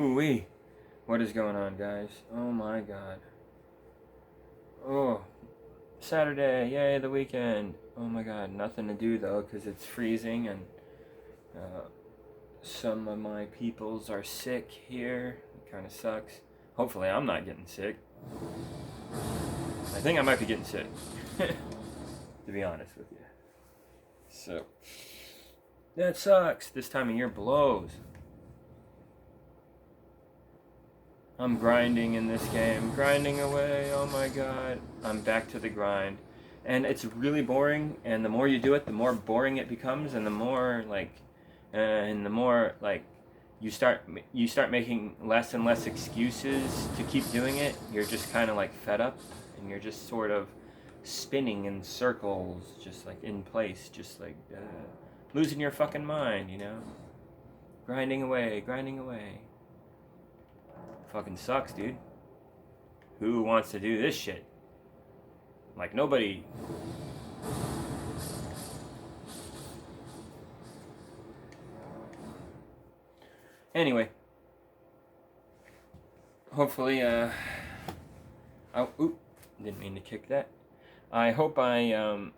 Ooh-wee. What is going on, guys? Oh my god. Oh, Saturday, yay, the weekend. Oh my god, nothing to do though, because it's freezing and some of my peoples are sick here. It kind of sucks. Hopefully I'm not getting sick. I think I might be getting sick, to be honest with you. So, that sucks. This time of year blows. I'm grinding in this game, grinding away, oh my god. I'm back to the grind. And it's really boring, and the more you do it, the more boring it becomes, and the more you start making less and less excuses to keep doing it. You're just kind of like fed up, and you're just sort of spinning in circles, just like in place, just like losing your fucking mind, you know? Grinding away, grinding away. Fucking sucks, dude. Who wants to do this shit? Like, nobody. Anyway. Hopefully, oh, oop, didn't mean to kick that. I hope I,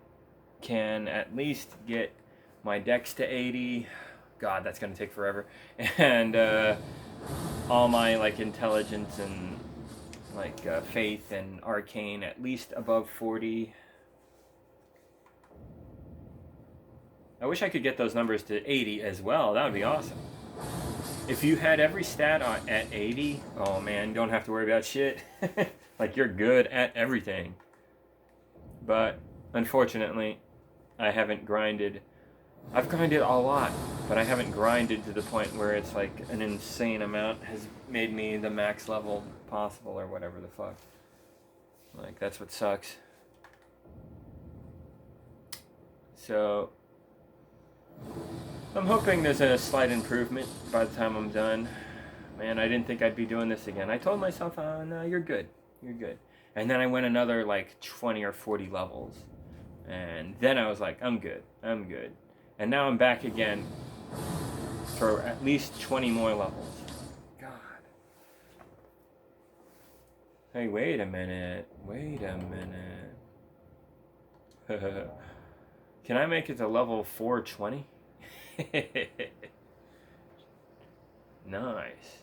can at least get my dex to 80. God, that's gonna take forever. And, all my like intelligence and like faith and arcane at least above 40. I wish I could get those numbers to 80 as well. That would be awesome. If you had every stat at 80, oh man, you don't have to worry about shit. Like, you're good at everything. But unfortunately, I haven't grinded. I've grinded a lot, but I haven't grinded to the point where it's like an insane amount has made me the max level possible or whatever the fuck. Like, that's what sucks. So, I'm hoping there's a slight improvement by the time I'm done. Man, I didn't think I'd be doing this again. I told myself, oh, no, you're good. You're good. And then I went another like 20 or 40 levels. And then I was like, I'm good. I'm good. And now I'm back again for at least 20 more levels. God. Hey, wait a minute. Wait a minute. Can I make it to level 420? Nice.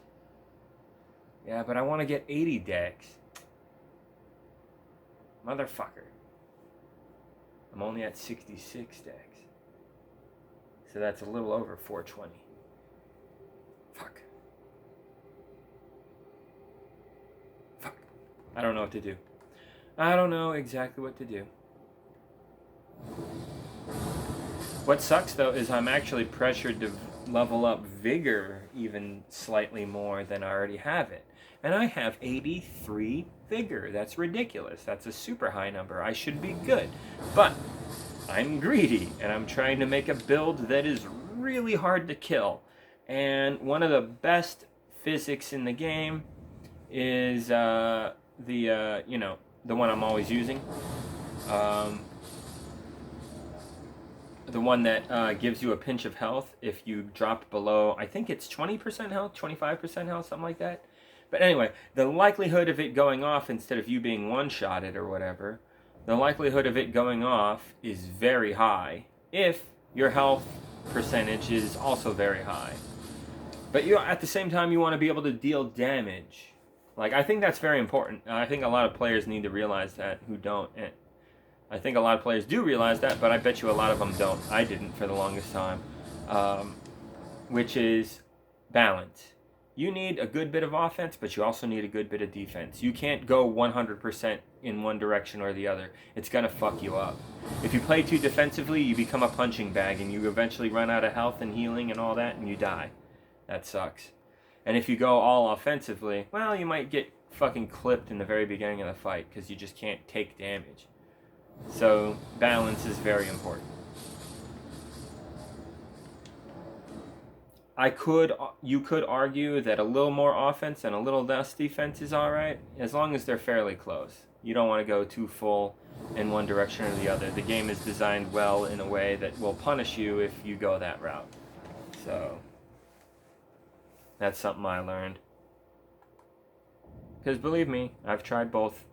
Yeah, but I want to get 80 dex. Motherfucker. I'm only at 66 dex. So that's a little over 420. Fuck. Fuck. I don't know what to do. I don't know exactly what to do. What sucks though is I'm actually pressured to level up vigor even slightly more than I already have it. And I have 83 vigor. That's ridiculous. That's a super high number. I should be good. But I'm greedy, and I'm trying to make a build that is really hard to kill. And one of the best physics in the game is the one I'm always using. The one that gives you a pinch of health if you drop below, I think it's 20% health, 25% health, something like that. But anyway, the likelihood of it going off instead of you being one-shotted or whatever, the likelihood of it going off is very high if your health percentage is also very high. But you, at the same time, you want to be able to deal damage. Like, I think that's very important. I think a lot of players need to realize that who don't. And I think a lot of players do realize that, but I bet you a lot of them don't. I didn't for the longest time. Which is balance. You need a good bit of offense, but you also need a good bit of defense. You can't go 100% in one direction or the other. It's going to fuck you up. If you play too defensively, you become a punching bag, and you eventually run out of health and healing and all that, and you die. That sucks. And if you go all offensively, well, you might get fucking clipped in the very beginning of the fight, because you just can't take damage. So, balance is very important. You could argue that a little more offense and a little less defense is alright, as long as they're fairly close. You don't want to go too full in one direction or the other. The game is designed well in a way that will punish you if you go that route. So, that's something I learned. Because believe me, I've tried both.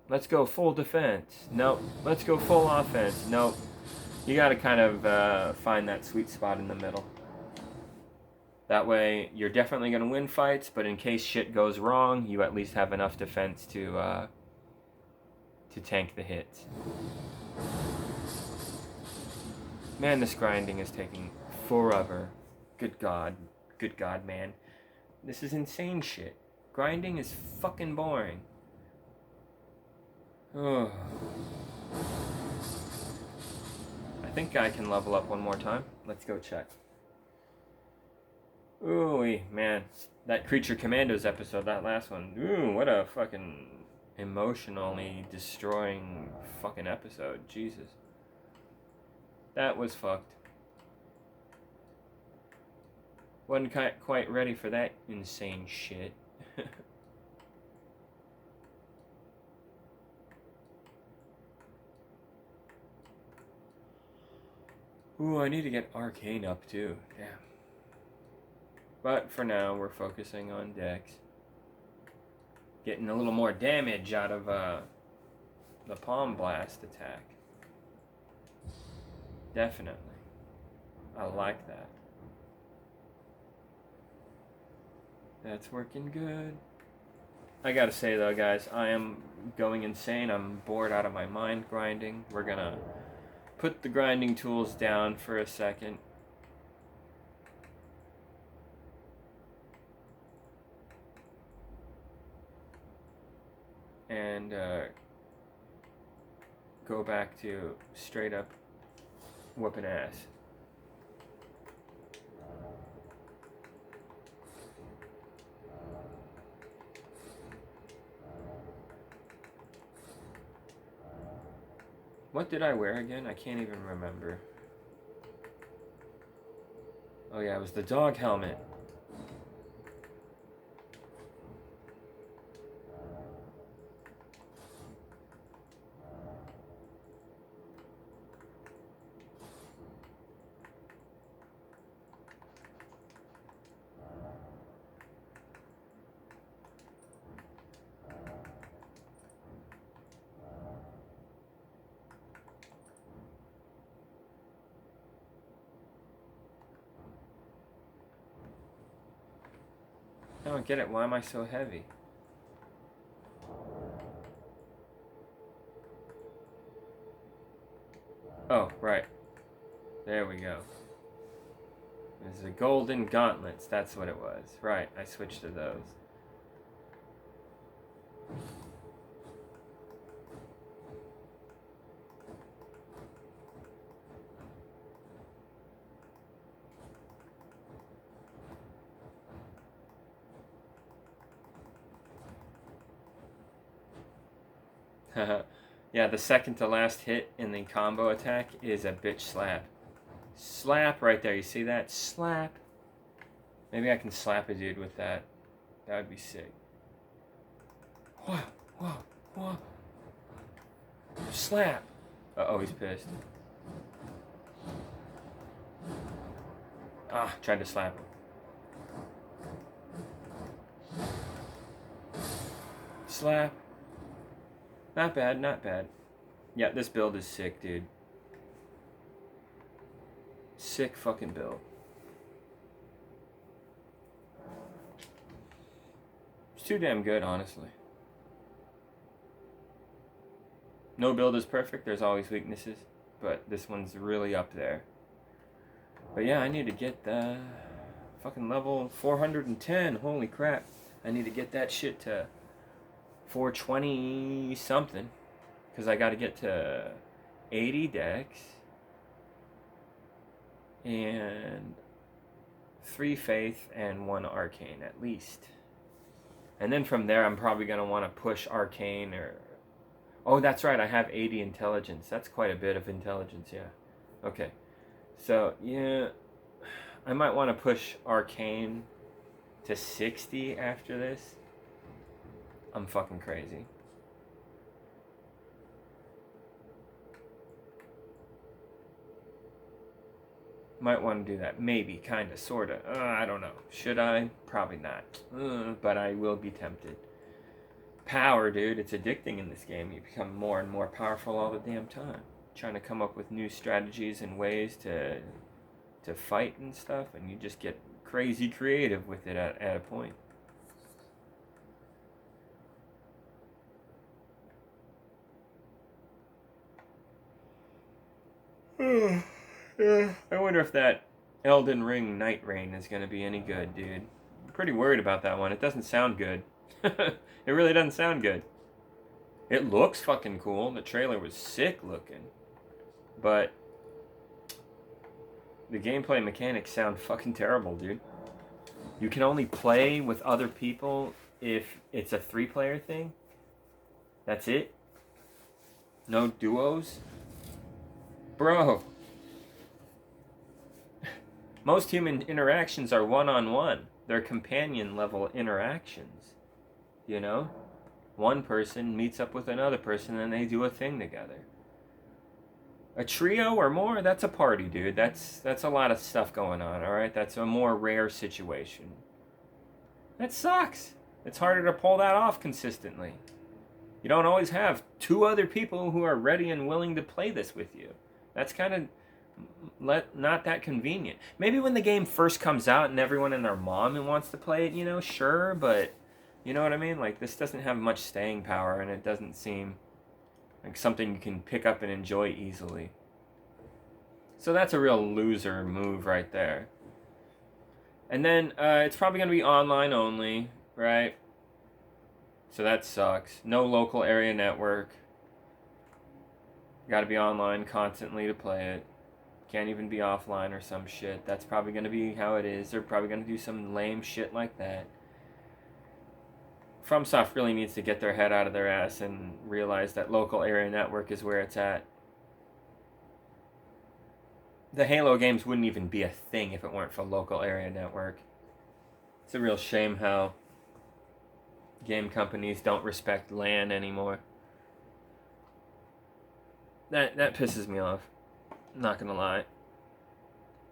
Let's go full defense. Nope. Let's go full offense. Nope. You got to kind of find that sweet spot in the middle. That way, you're definitely going to win fights, but in case shit goes wrong, you at least have enough defense to tank the hits. Man, this grinding is taking forever. Good God, man. This is insane shit. Grinding is fucking boring. Oh. I think I can level up one more time. Let's go check. Ooh, man. That Creature Commandos episode, that last one. Ooh, what a fucking emotionally destroying fucking episode. Jesus. That was fucked. Wasn't quite ready for that insane shit. Ooh, I need to get Arcane up too. Damn. But for now, we're focusing on Dex. Getting a little more damage out of the Palm Blast attack. Definitely. I like that. That's working good. I gotta say though, guys, I am going insane. I'm bored out of my mind grinding. We're gonna put the grinding tools down for a second. And go back to straight up whooping ass. What did I wear again? I can't even remember. Oh yeah, it was the dog helmet. I don't get it. Why am I so heavy? Oh, right. There we go. There's the golden gauntlets. That's what it was. Right, I switched to those. Yeah, the second to last hit in the combo attack is a bitch slap. Slap right there. You see that? Slap. Maybe I can slap a dude with that. That would be sick. Whoa, whoa, whoa. Slap. Uh-oh, he's pissed. Ah, tried to slap him. Slap. Not bad, not bad. Yeah, this build is sick, dude. Sick fucking build. It's too damn good, honestly. No build is perfect, there's always weaknesses, but this one's really up there. But yeah, I need to get the fucking level 410, holy crap. I need to get that shit to 420 something, because I got to get to 80 dex and 3 faith and 1 arcane at least. And then from there I'm probably going to want to push arcane or... Oh, that's right, I have 80 intelligence. That's quite a bit of intelligence, yeah. Okay. So, yeah, I might want to push arcane to 60 after this. I'm fucking crazy. Might want to do that. Maybe, kind of, sort of. I don't know. Should I? Probably not. But I will be tempted. power, dude. It's addicting in this game. You become more and more powerful all the damn time. Trying to come up with new strategies and ways to fight and stuff, and you just get crazy creative with it at a point. Yeah, I wonder if that Elden Ring Night Rain is going to be any good, dude. I'm pretty worried about that one. It doesn't sound good. It really doesn't sound good. It looks fucking cool. The trailer was sick looking. But the gameplay mechanics sound fucking terrible, dude. You can only play with other people if it's a 3-player thing. That's it. No duos. Bro. Most human interactions are one-on-one. They're companion-level interactions. You know? One person meets up with another person and they do a thing together. A trio or more, that's a party, dude. That's a lot of stuff going on, alright? That's a more rare situation. That sucks. It's harder to pull that off consistently. You don't always have 2 other people who are ready and willing to play this with you. That's kind of not that convenient. Maybe when the game first comes out and everyone and their mom wants to play it, you know, sure, but you know what I mean? Like, this doesn't have much staying power, and it doesn't seem like something you can pick up and enjoy easily. So that's a real loser move right there. And then it's probably going to be online only, right? So that sucks. No local area network. Got to be online constantly to play it. Can't even be offline or some shit. That's probably going to be how it is. They're probably going to do some lame shit like that. FromSoft really needs to get their head out of their ass and realize that local area network is where it's at. The Halo games wouldn't even be a thing if it weren't for local area network. It's a real shame how game companies don't respect LAN anymore. That pisses me off. I'm not gonna lie.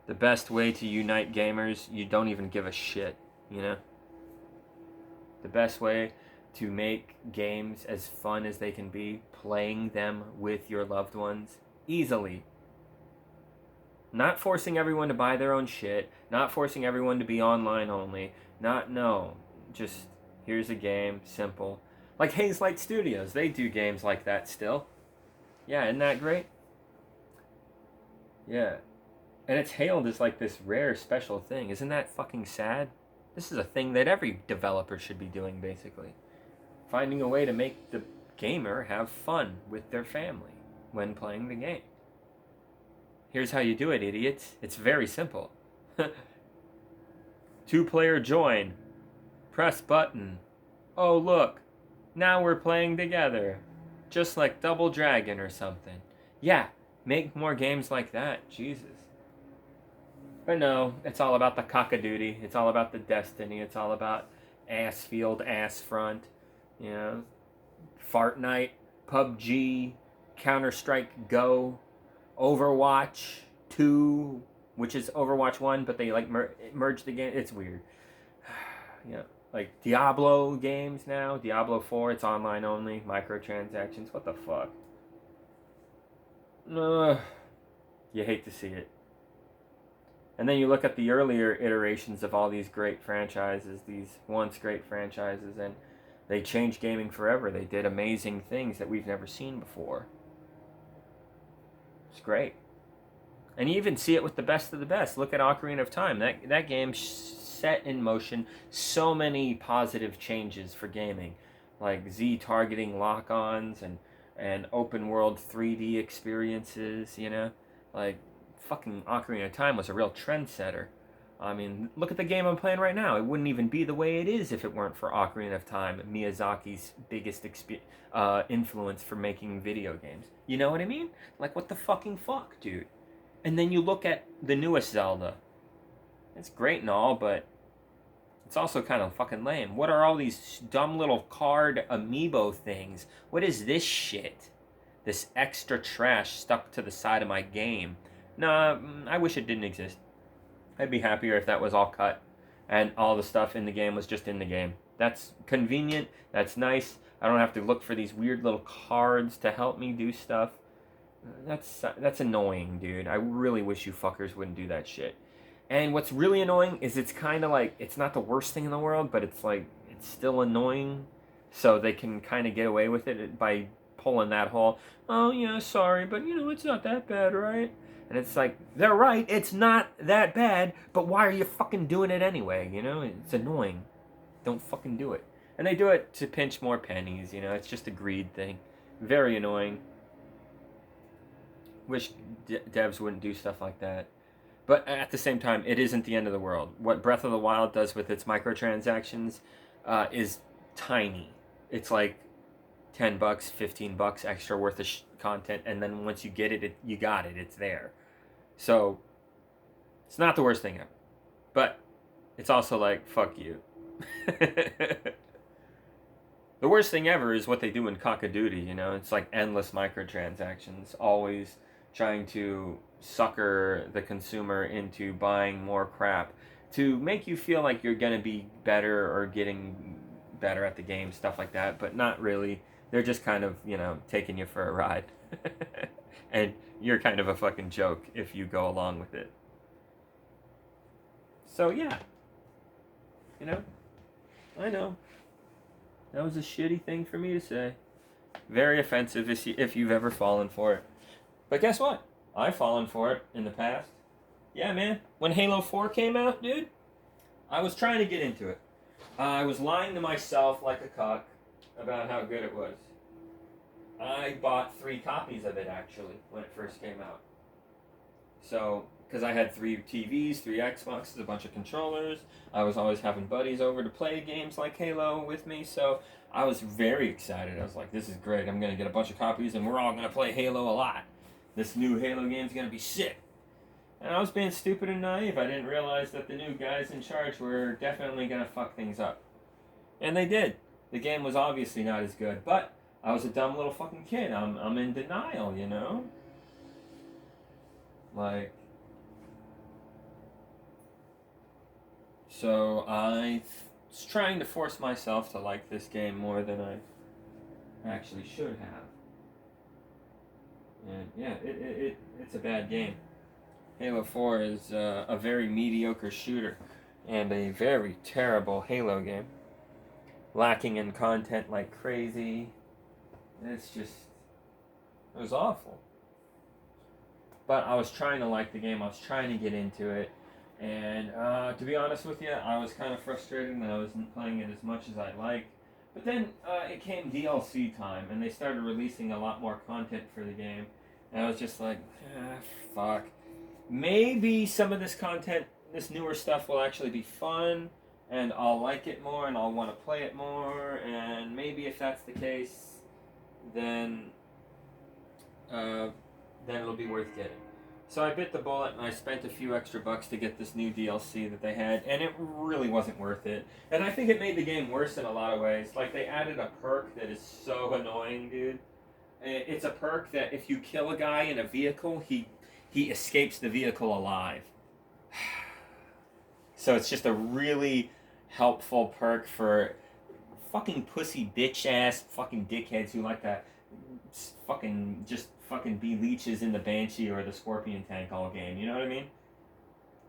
The best way to unite gamers, you don't even give a shit, you know? The best way to make games as fun as they can be, playing them with your loved ones, easily. Not forcing everyone to buy their own shit, not forcing everyone to be online only, just here's a game, simple. Like Hazelight Studios, they do games like that still. Yeah, isn't that great? Yeah. And it's hailed as like this rare special thing. Isn't that fucking sad? This is a thing that every developer should be doing, basically. Finding a way to make the gamer have fun with their family when playing the game. Here's how you do it, idiots. It's very simple. 2-player join. Press button. Oh, look. Now we're playing together. Just like Double Dragon or something. Yeah, make more games like that. Jesus. But no, it's all about the cockadoodie. It's all about the destiny. It's all about ass field, ass front. You know, Fortnite, PUBG, Counter-Strike Go, Overwatch 2, which is Overwatch 1, but they like merged the game. It's weird. Yeah, like Diablo games now. Diablo 4, it's online only. Microtransactions. What the fuck? You hate to see it. And then you look at the earlier iterations of all these great franchises, these once great franchises, and they changed gaming forever. They did amazing things that we've never seen before. It's great. And you even see it with the best of the best. Look at Ocarina of Time. That game set in motion so many positive changes for gaming. Like Z-targeting lock-ons and open world 3D experiences, you know? Like, fucking Ocarina of Time was a real trendsetter. I mean, look at the game I'm playing right now. It wouldn't even be the way it is if it weren't for Ocarina of Time, Miyazaki's biggest influence for making video games. You know what I mean? Like, what the fucking fuck, dude? And then you look at the newest Zelda. It's great and all, but it's also kind of fucking lame. What are all these dumb little card amiibo things? What is this shit? This extra trash stuck to the side of my game. Nah, I wish it didn't exist. I'd be happier if that was all cut and all the stuff in the game was just in the game. That's convenient, that's nice, I don't have to look for these weird little cards to help me do stuff. That's annoying, dude. I really wish you fuckers wouldn't do that shit. And what's really annoying is it's kind of like, it's not the worst thing in the world, but it's like, it's still annoying. So they can kind of get away with it by pulling that whole, oh yeah, sorry, but it's not that bad, right? And it's like, they're right, it's not that bad, but why are you fucking doing it anyway? It's annoying. Don't fucking do it. And they do it to pinch more pennies, it's just a greed thing. Very annoying. Wish devs wouldn't do stuff like that. But at the same time, it isn't the end of the world. What Breath of the Wild does with its microtransactions is tiny. It's like $10, $15 extra worth of content, and then once you get it, you got it. It's there. So it's not the worst thing ever. But it's also like, fuck you. The worst thing ever is what they do in Cock of Duty, It's like endless microtransactions, always trying to sucker the consumer into buying more crap to make you feel like you're going to be better or getting better at the game, stuff like that, but not really. They're just kind of, taking you for a ride. And you're kind of a fucking joke if you go along with it. So, yeah. I know. That was a shitty thing for me to say. Very offensive if you've ever fallen for it. But guess what? I've fallen for it in the past. Yeah, man. When Halo 4 came out, dude, I was trying to get into it. I was lying to myself like a cock about how good it was. I bought 3 copies of it, actually, when it first came out. So, because I had 3 TVs, 3 Xboxes, a bunch of controllers. I was always having buddies over to play games like Halo with me, so I was very excited. I was like, this is great. I'm going to get a bunch of copies, and we're all going to play Halo a lot. This new Halo game's going to be sick. And I was being stupid and naive. I didn't realize that the new guys in charge were definitely going to fuck things up. And they did. The game was obviously not as good, but I was a dumb little fucking kid. I'm in denial, Like, so I was trying to force myself to like this game more than I actually should have. And yeah, it's a bad game. Halo 4 is a very mediocre shooter and a very terrible Halo game. Lacking in content like crazy. It was awful. But I was trying to like the game. I was trying to get into it. And to be honest with you, I was kind of frustrated that I wasn't playing it as much as I'd like. But then it came DLC time, and they started releasing a lot more content for the game. And I was just like, fuck. Maybe some of this content, this newer stuff will actually be fun, and I'll like it more, and I'll want to play it more, and maybe if that's the case, then it'll be worth getting. So I bit the bullet, and I spent a few extra bucks to get this new DLC that they had, and it really wasn't worth it. And I think it made the game worse in a lot of ways. Like, they added a perk that is so annoying, dude. It's a perk that if you kill a guy in a vehicle, he escapes the vehicle alive. So it's just a really helpful perk for fucking pussy bitch ass fucking dickheads who like to fucking be leeches in the Banshee or the Scorpion tank all game, you know what I mean?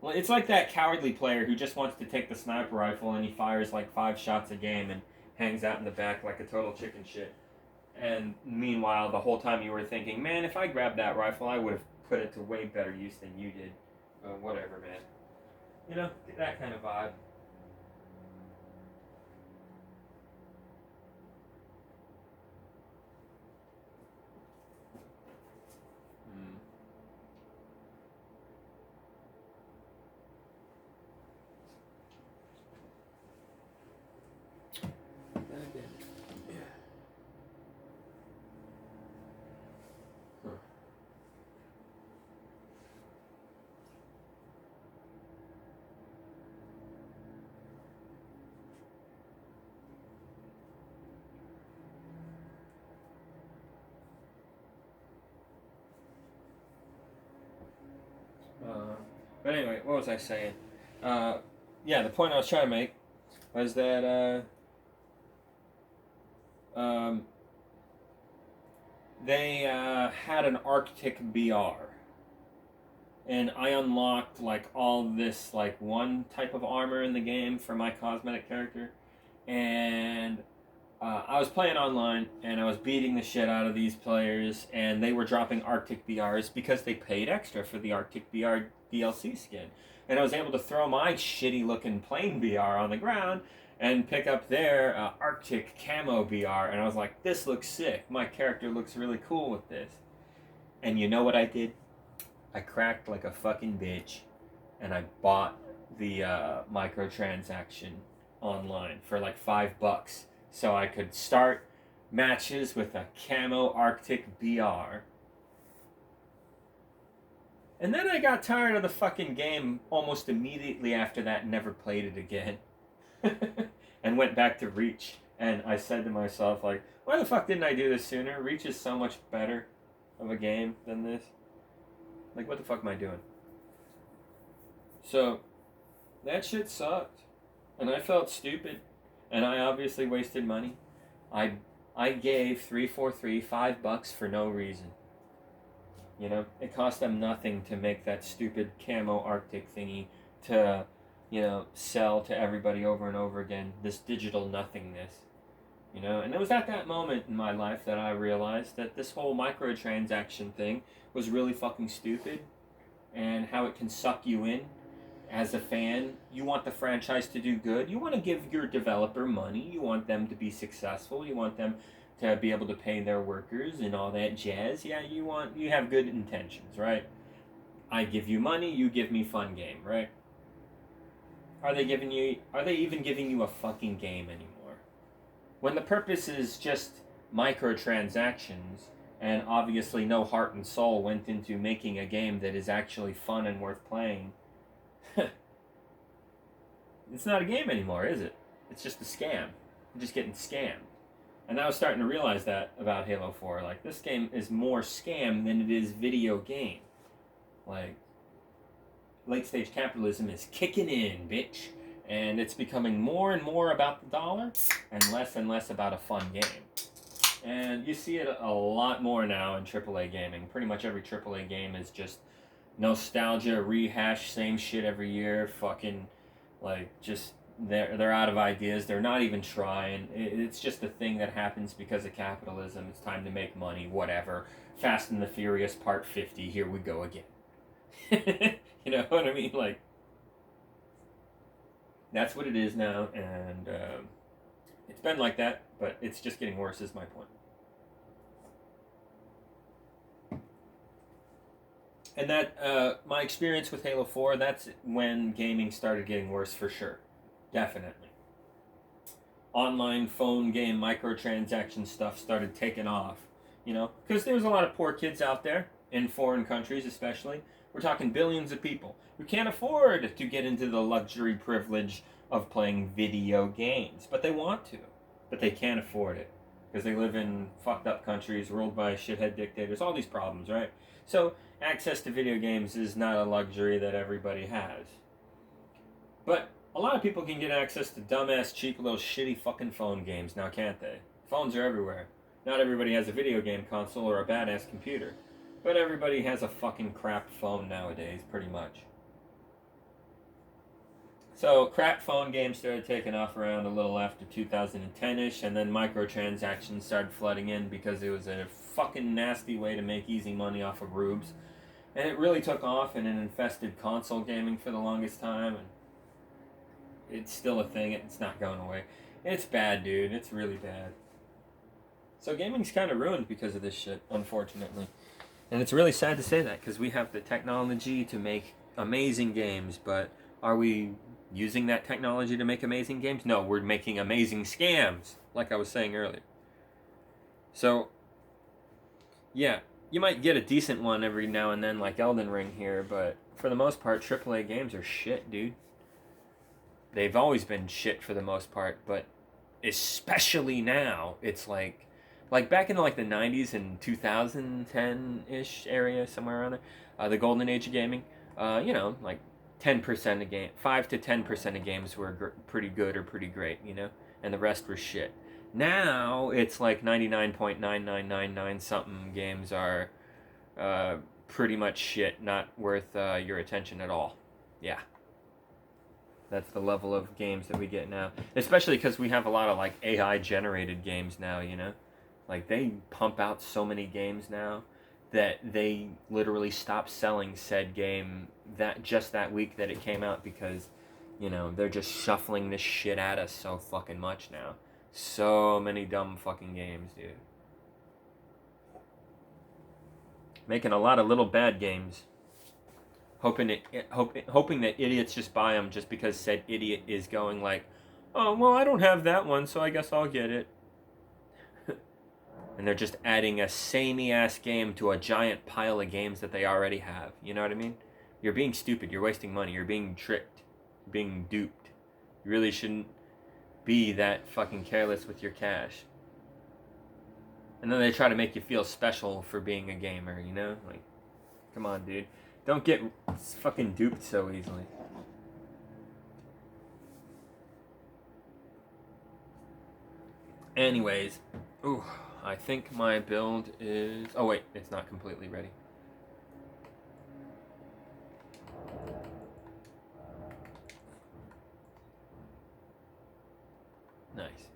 Well, it's like that cowardly player who just wants to take the sniper rifle and he fires like 5 shots a game and hangs out in the back like a total chicken shit. And meanwhile, the whole time you were thinking, man, if I grabbed that rifle, I would have put it to way better use than you did. Whatever, man. That kind of vibe. But anyway, what was I saying? Yeah, the point I was trying to make was that they had an Arctic BR. And I unlocked like all this like one type of armor in the game for my cosmetic character, and I was playing online and I was beating the shit out of these players, and they were dropping Arctic BRs because they paid extra for the Arctic BR DLC skin, and I was able to throw my shitty looking plain BR on the ground and pick up their Arctic camo BR, and I was like, this looks sick. My character looks really cool with this. And you know what I did? I cracked like a fucking bitch, and I bought the microtransaction online for like $5, so I could start matches with a camo Arctic BR. And then I got tired of the fucking game almost immediately after that and never played it again. And went back to Reach. And I said to myself, like, why the fuck didn't I do this sooner? Reach is so much better of a game than this. Like, what the fuck am I doing? So, that shit sucked. And I felt stupid. And I obviously wasted money. I gave 343 $5 for no reason. You know, it cost them nothing to make that stupid camo Arctic thingy to, you know, sell to everybody over and over again. This digital nothingness. You know, and it was at that moment in my life that I realized that this whole microtransaction thing was really fucking stupid, and how it can suck you in as a fan. You want the franchise to do good. You want to give your developer money. You want them to be successful. You want them to be able to pay their workers and all that jazz. Yeah, you have good intentions, right? I give you money, you give me fun game, right? Are they even giving you a fucking game anymore? When the purpose is just microtransactions, and obviously no heart and soul went into making a game that is actually fun and worth playing, it's not a game anymore, is it? It's just a scam. I'm just getting scammed. And I was starting to realize that about Halo 4. Like, this game is more scam than it is video game. Like, late stage capitalism is kicking in, bitch. And it's becoming more and more about the dollar and less about a fun game. And you see it a lot more now in AAA gaming. Pretty much every AAA game is just nostalgia, rehash, same shit every year. Fucking, like, just they're out of ideas. They're not even trying. It's just a thing that happens because of capitalism. It's time to make money. Whatever. Fast and the Furious Part 50. Here we go again. You know what I mean? Like, that's what it is now, and it's been like that, but it's just getting worse is my point. And that, my experience with Halo 4, that's when gaming started getting worse for sure. Definitely. Online phone game microtransaction stuff started taking off, you know? Because there's a lot of poor kids out there, in foreign countries especially. We're talking billions of people who can't afford to get into the luxury privilege of playing video games. But they want to. But they can't afford it. Because they live in fucked up countries ruled by shithead dictators. All these problems, right? So, access to video games is not a luxury that everybody has. But a lot of people can get access to dumbass, cheap, little shitty fucking phone games now, can't they? Phones are everywhere. Not everybody has a video game console or a badass computer. But everybody has a fucking crap phone nowadays, pretty much. So, crap phone games started taking off around a little after 2010-ish, and then microtransactions started flooding in because it was a fucking nasty way to make easy money off of rubes. And it really took off, and it infested console gaming for the longest time, and it's still a thing. It's not going away. It's bad, dude. It's really bad. So gaming's kind of ruined because of this shit, unfortunately. And it's really sad to say that, because we have the technology to make amazing games, but are we using that technology to make amazing games? No, we're making amazing scams, like I was saying earlier. So, yeah, you might get a decent one every now and then, like Elden Ring here, but for the most part, AAA games are shit, dude. They've always been shit for the most part, but especially now, it's like back in like the 90s and 2010-ish area, somewhere around there, the golden age of gaming, you know, like 10% of game, 5 to 10% of games were pretty good or pretty great, you know, and the rest were shit. Now it's like 99.9999 something games are pretty much shit, not worth your attention at all. Yeah. That's the level of games that we get now. Especially because we have a lot of like AI generated games now, you know? Like they pump out so many games now that they literally stop selling said game that week that it came out because, you know, they're just shuffling this shit at us so fucking much now. So many dumb fucking games, dude. Making a lot of little bad games. Hoping that idiots just buy them just because said idiot is going like, oh, well, I don't have that one, so I guess I'll get it. And they're just adding a samey ass game to a giant pile of games that they already have. You know what I mean? You're being stupid. You're wasting money. You're being tricked. You're being duped. You really shouldn't be that fucking careless with your cash. And then they try to make you feel special for being a gamer, you know? Like, come on, dude. Don't get fucking duped so easily. Anyways, ooh, I think my build is... Oh, wait, it's not completely ready. Nice.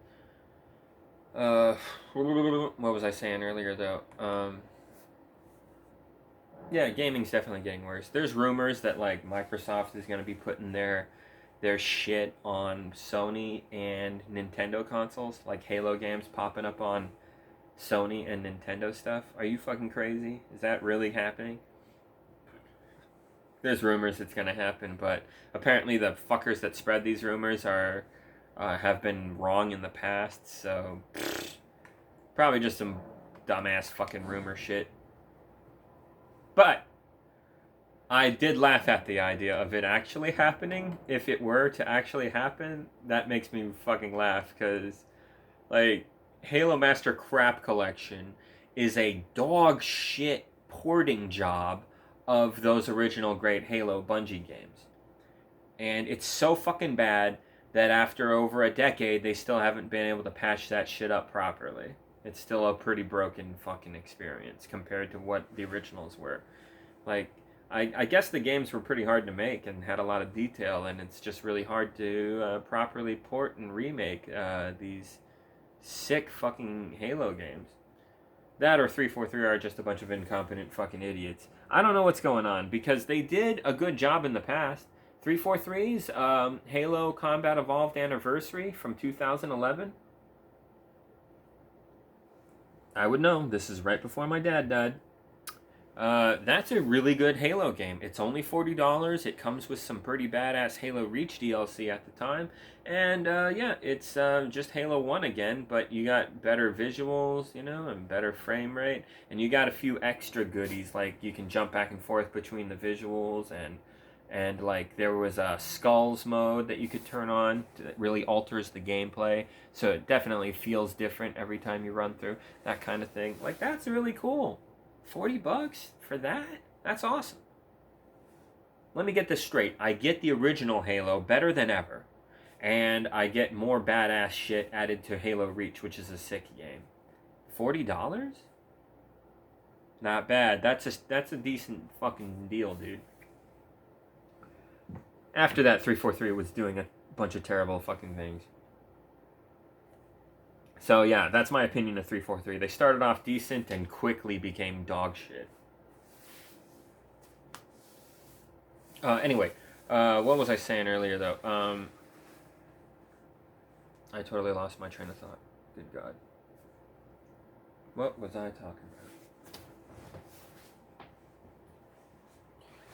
What was I saying earlier, though? Yeah, gaming's definitely getting worse. There's rumors that, like, Microsoft is going to be putting their shit on Sony and Nintendo consoles, like Halo games popping up on Sony and Nintendo stuff. Are you fucking crazy? Is that really happening? There's rumors it's gonna happen, but apparently the fuckers that spread these rumors are have been wrong in the past. So probably just some dumbass fucking rumor shit. But I did laugh at the idea of it actually happening. If it were to actually happen, that makes me fucking laugh because, like, Halo Master Crap Collection is a dog shit porting job of those original great Halo Bungie games. And it's so fucking bad that after over a decade, they still haven't been able to patch that shit up properly. It's still a pretty broken fucking experience compared to what the originals were. Like, I guess the games were pretty hard to make and had a lot of detail, and it's just really hard to properly port and remake these sick fucking Halo games. That or 343 are just a bunch of incompetent fucking idiots. I don't know what's going on because they did a good job in the past. 343's Halo Combat Evolved Anniversary from 2011. I would know. This is right before my dad died. That's a really good Halo game. It's only $40. It comes with some pretty badass Halo Reach DLC at the time. And yeah, it's just Halo 1 again, but you got better visuals, you know, and better frame rate. And you got a few extra goodies, like you can jump back and forth between the visuals, and like there was a Skulls mode that you could turn on that really alters the gameplay. So it definitely feels different every time you run through, that kind of thing. Like, that's really cool. $40 for that? That's awesome. Let me get this straight. I get the original Halo better than ever, and I get more badass shit added to Halo Reach, which is a sick game. $40? Not bad. That's a decent fucking deal, dude. After that, 343 was doing a bunch of terrible fucking things. So yeah, that's my opinion of 343. They started off decent and quickly became dog shit. Anyway, what was I saying earlier though? I totally lost my train of thought. Good God. What was I talking about?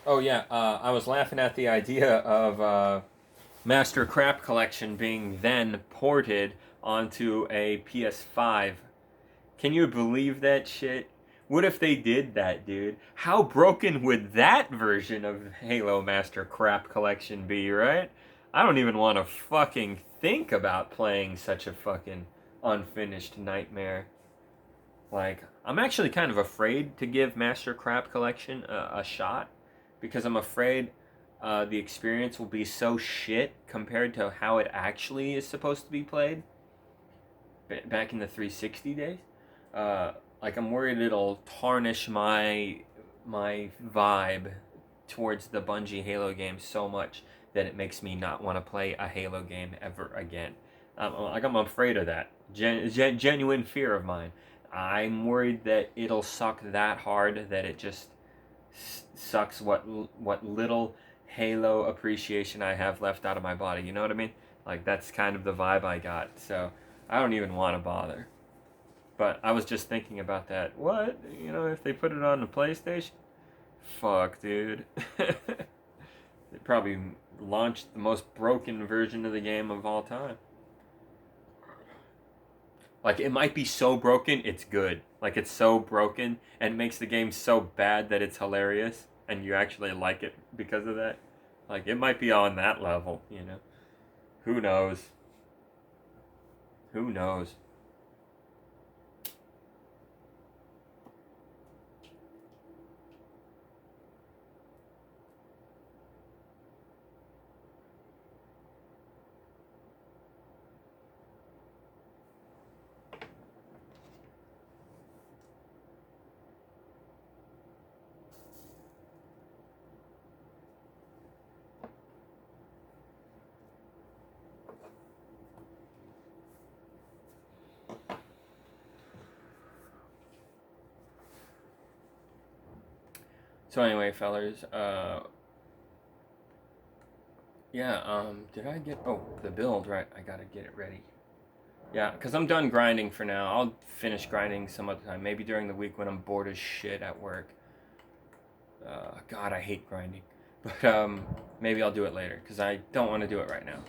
Oh yeah, I was laughing at the idea of Master Crap Collection being then ported onto a PS5. Can you believe that shit? What if they did that, dude? How broken would that version of Halo Master Crap Collection be, right? I don't even want to fucking think about playing such a fucking unfinished nightmare. Like, I'm actually kind of afraid to give Master Crap Collection a shot because I'm afraid the experience will be so shit compared to how it actually is supposed to be played. back in the 360 days. Like I'm worried it'll tarnish my vibe towards the Bungie Halo game so much that it makes me not want to play a Halo game ever again. I'm afraid of that. Genuine fear of mine. I'm worried that it'll suck that hard that it just sucks what little Halo appreciation I have left out of my body. You know what I mean? Like that's kind of the vibe I got. So I don't even want to bother. But I was just thinking about that. What? You know, if they put it on the PlayStation? Fuck, dude. They probably launched the most broken version of the game of all time. Like, it might be so broken, it's good. Like, it's so broken and makes the game so bad that it's hilarious and you actually like it because of that. Like, it might be on that level, you know? Who knows? Who knows? So anyway, fellers, did I get, oh, the build, right, I gotta get it ready. Yeah, because I'm done grinding for now. I'll finish grinding some other time, maybe during the week when I'm bored as shit at work. God, I hate grinding. But, maybe I'll do it later, because I don't want to do it right now.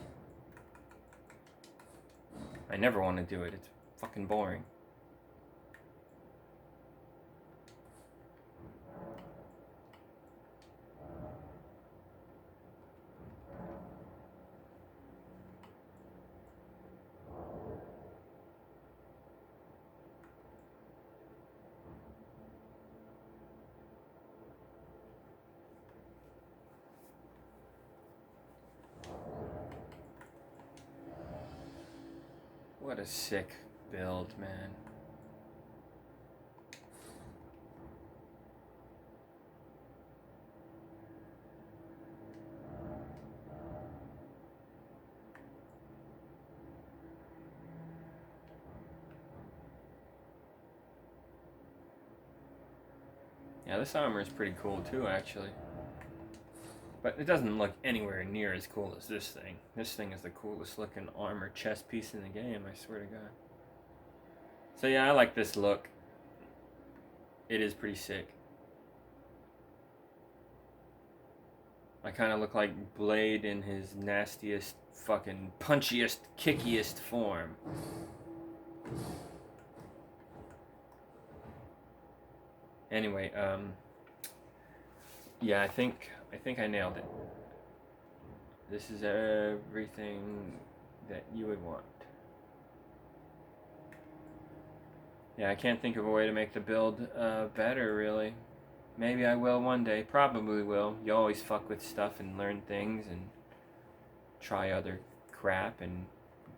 I never want to do it, it's fucking boring. What a sick build, man. Yeah, this armor is pretty cool too, actually. But it doesn't look anywhere near as cool as this thing. This thing is the coolest looking armor chest piece in the game, I swear to God. So yeah, I like this look. It is pretty sick. I kind of look like Blade in his nastiest, fucking punchiest, kickiest form. Anyway, yeah, I think I nailed it. This is everything that you would want. Yeah, I can't think of a way to make the build better, really. Maybe I will one day. Probably will. You always fuck with stuff and learn things and try other crap and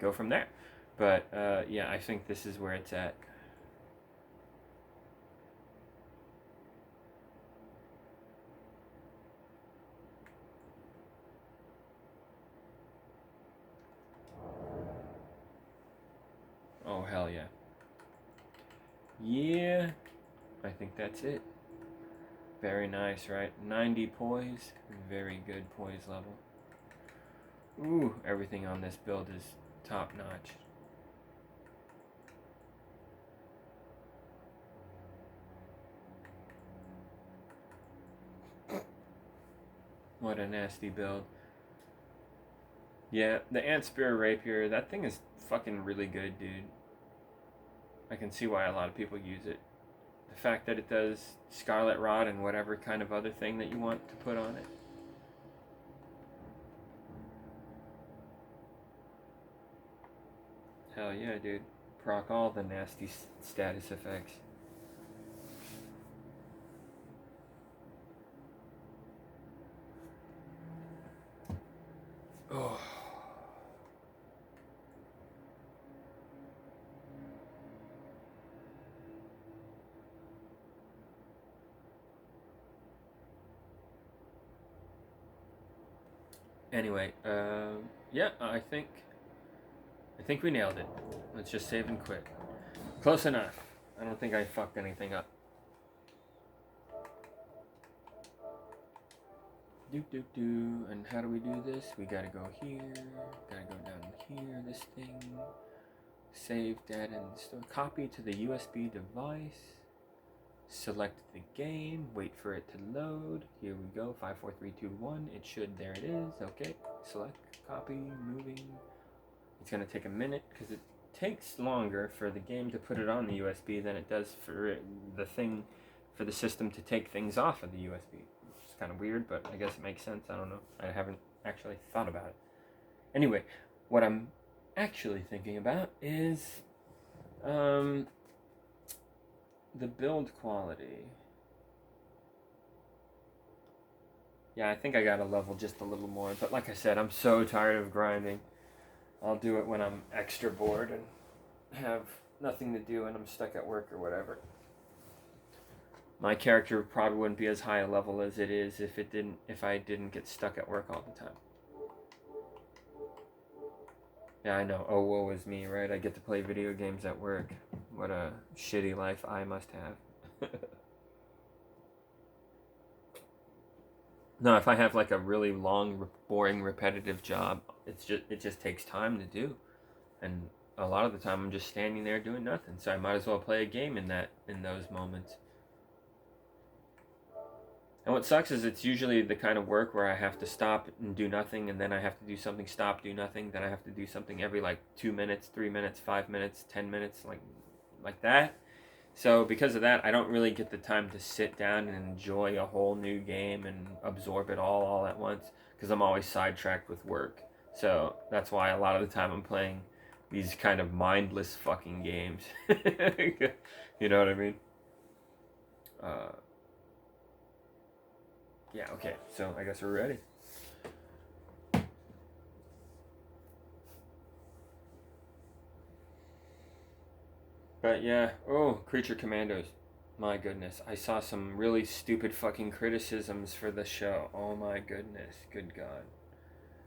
go from there. But, yeah, I think this is where it's at. Oh, hell yeah. Yeah, I think that's it. Very nice, right? 90 poise. Very good poise level. Ooh, everything on this build is top notch. What a nasty build. Yeah, the Ant Spear Rapier, that thing is fucking really good, dude. I can see why a lot of people use it. The fact that it does Scarlet Rot and whatever kind of other thing that you want to put on it. Hell yeah, dude. Proc all the nasty status effects. Oh. Anyway, yeah, I think we nailed it. Let's just save and quit. Close enough. I don't think I fucked anything up. And how do we do this? We gotta go here, gotta go down here, this thing, save data in the store, copy to the USB device, select the game, wait for it to load, here we go, 5, 4, 3, 2, 1, it should, there it is, okay, select, copy, moving, it's gonna take a minute, because it takes longer for the game to put it on the USB than it does for for the system to take things off of the USB. It's kind of weird, but I guess it makes sense. I don't know. I haven't actually thought about it. Anyway, what I'm actually thinking about is the build quality. Yeah, I think I gotta level just a little more, but like I said, I'm so tired of grinding. I'll do it when I'm extra bored and have nothing to do and I'm stuck at work or whatever. My character probably wouldn't be as high a level as it is if I didn't get stuck at work all the time. Yeah, I know. Oh, woe is me, right? I get to play video games at work. What a shitty life I must have. No, if I have like a really long, boring, repetitive job, it just takes time to do, and a lot of the time I'm just standing there doing nothing. So I might as well play a game in those moments. And what sucks is it's usually the kind of work where I have to stop and do nothing, and then I have to do something, stop, do nothing, then I have to do something every like 2 minutes, 3 minutes, 5 minutes, 10 minutes, like that. So because of that, I don't really get the time to sit down and enjoy a whole new game and absorb it all at once, because I'm always sidetracked with work. So that's why a lot of the time I'm playing these kind of mindless fucking games. You know what I mean? Yeah, okay, so I guess we're ready. But yeah, oh, Creature Commandos. My goodness, I saw some really stupid fucking criticisms for the show. Oh my goodness, good God.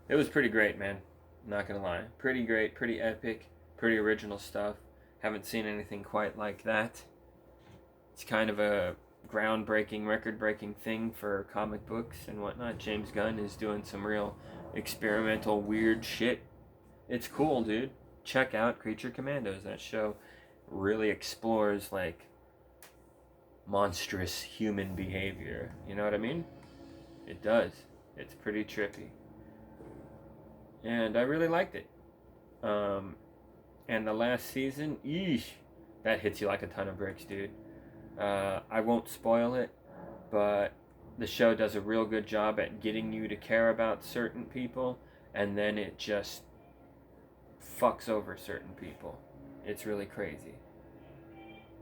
It was pretty great, man. Not gonna lie. Pretty great, pretty epic, pretty original stuff. Haven't seen anything quite like that. It's kind of a groundbreaking, record-breaking thing for comic books and whatnot. James Gunn is doing some real experimental, weird shit. It's cool, dude. Check out Creature Commandos. That show really explores like monstrous human behavior. You know what I mean? It does. It's pretty trippy. And I really liked it. And the last season, eesh, that hits you like a ton of bricks, dude. I won't spoil it, but the show does a real good job at getting you to care about certain people, and then it just fucks over certain people. It's really crazy.